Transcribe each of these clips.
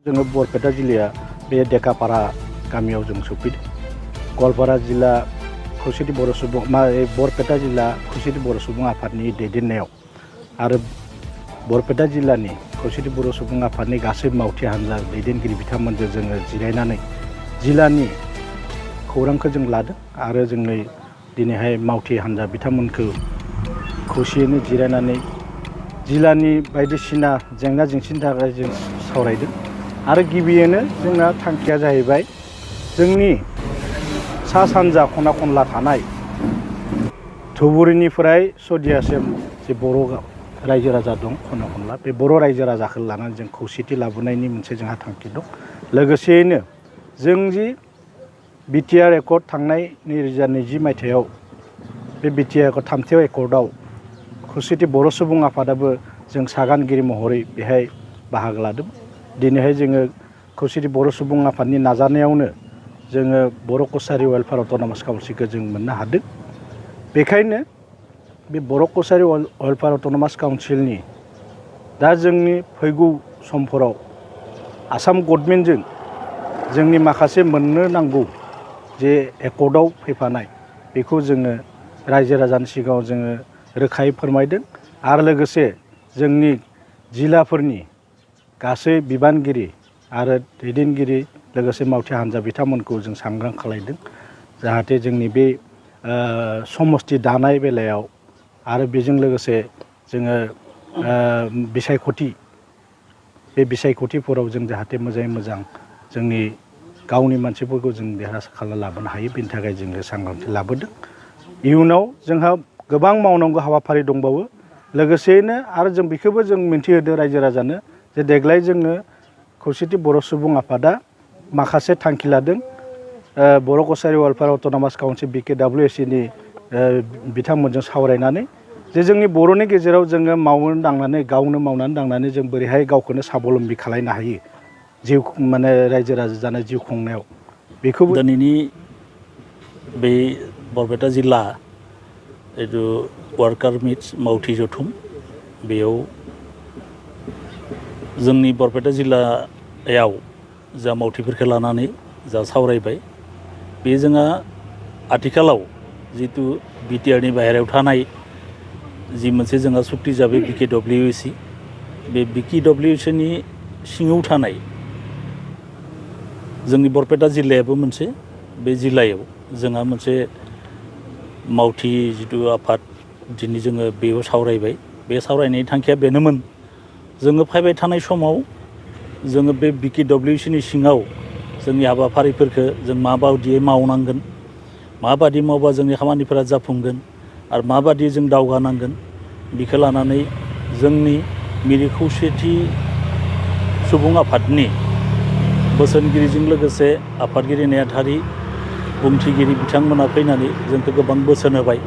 जोङो बरपेटा जिल्लाया बे देकापारा गामियाव जों सफैदों। गवालपारा जिल्ला खौसेथि बर' सुबुं बरपेटा जिल्ला खौसेथि बर' सुबुं आफादनि दैदेननायाव आरो बरपेटा जिल्लानि खौसेथि बर' सुबुं आफादनि गासै मावथि हान्जा दैदेनगिरि बिथांमोनजों जोङो जिरायनानै जिल्लानि खौरांखौ जों लादों आरो जोंनि दिनैहाय मावथि हान्जा बिथांमोनखौ खौसेयैनो जिरायनानै जिल्लानि बायदिसिना जेंना जेंसिनि थाखाय जों सावरायदों। आरो गिबियैनो जोंना थांखिया जाहैबाय जोंनि सा सानजा खना खनला थानाय धुबुरीनिफ्राय सदियासिम जे बर' रायजो राजा दं खना खनला बे बर' रायजो राजाखौ लानानै जों खौसेथि लाबोनायनि मोनसे जोंहा थांखि दं। लोगोसेयैनो जों जि बिटिआर एकर्ड थांनाय 2020 मायथाइयाव बे बिटिआर एकर्ड थामथियाव एकर्डआव खौसेथि बर' सुबुं आफादाबो जों सागानगिरि महरै बेहाय बाहागो लादों। दिनैहाय जोङो खौसेथि बर' सुबुं आफादनि नाजानायावनो जोङो बर' कसारि वेलफेयार अट'नमास काउन्सिलखौ जों मोननो हादों। बेखायनो बे बर' कसारि वेलफेयार अट'नमास काउन्सिलनि दा जोंनि फैगौ समफोराव आसाम गभर्नमेन्टजों जोंनि माखासे मोननो नांगौ जे एकर्डआव फैफानाय बेखौ जोङो रायजो राजानि सिगाङाव जोङो रोखायै फोरमायदों। आरो लोगोसे जोंनि जिल्लाफोरनि गासै बिबानगिरि आरो दैदेनगिरि लोगोसे मावथि हान्जा बिथांमोनखौ जों सांग्रां खालायदों जाहाथे जोंनि बे समस्ति दानाय बेलायाव आरो बेजों लोगोसे जोङो बिसायख'थि बे बिसायख'थिफोराव जों जाहाथे मोजाङै मोजां जोंनि गावनि मानसिफोरखौ जों देरहासार खालामना लाबोनो हायो बेनि थाखाय जोङो सांग्रांथि लाबोदों। इयुनाव जोंहा गोबां मावनांगौ हाबाफारि दंबावो। लोगोसेयैनो आरो जों बेखौबो जों मिन्थिहोदों रायजो राजानो जे देग्लाय जोङो खौसेथि बर' सुबुं आफादा माखासे थांखि लादों बर' कसारि वेलफेयार अट'नमास काउन्सिल BKWSCनि बिथांमोनजों सावरायनानै जे जोंनि बर'नि गेजेराव जोङो मावनो दांनानै गावनो मावनानै दांनानै जों बोरैहाय गावखौनो साबलम्बि खालायनो हायो जिउ माने रायजो राजा जानाय जिउ खुंनायाव बेखौबो दिनैनि बे बरपेटा जिल्ला जिथु वार्कार मिट्स मावथि जथुम बेयाव जोंनि बरपेटा जिल्लायाव जा मावथिफोरखौ लानानै जा सावरायबाय बे जोंहा आथिखालाव जिथु बिटिआरनि बाहेरायाव थानाय जि मोनसे जोंहा सुक्ति जाबाय BKWSC बे BKWSCनि सिङाव थानाय जोंनि बरपेटा जिल्लायाबो मोनसे बे जिल्लायाव जोंहा मोनसे मावथि जिथु आफाद दिनै जोङो बेयाव सावरायबाय। बे सावरायनायनि थांखिया बेनोमोन जोङो फैबाय थानाय समाव जोङो बे BKWSCनि सिङाव जोंनि हाबाफारिफोरखौ जों माबायदियै मावनांगोन माबादि मावबा जोंनि खामानिफोरा जाफुंगोन आरो माबादि जों दावगानांगोन बेखौ लानानै जोंनि मिरु खौसेथि सुबुं आफादनि बोसोनगिरिजों लोगोसे आफादगिरि नेहाथारि बुंथिगिरि बिथांमोना फैनानै जोंखौ गोबां बोसोन होबाय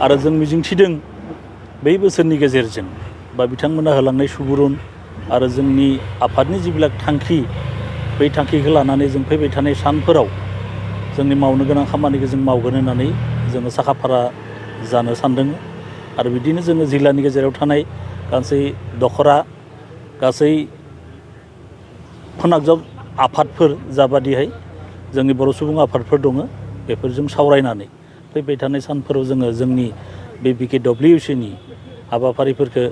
आरो जों मिजिंथिदों बै बोसोननि गेजेरजों बा बिथांमोना होलांनाय सुबुरुन आरो जोंनि आफादनि जिবিলাক थांखि बै थांखिखौ लानानै जों फैबाय थानाय सानफोराव जोंनि मावनो गोनां खामानिखौ जों मावगोन होननानै जोङो साखाफारा जानो सानदों। आरो बिदिनो जोङो जिल्लानि गेजेराव थानाय गासै दखरा गासै फोनांजाब आफादफोर जाबादिहाय जोंनि बर' सुबुं आफादफोर दङ बेफोरजों सावरायनानै फैबाय थानाय सानफोराव जोङो जोंनि बे BKWSCनि हाबाफारिफोरखौ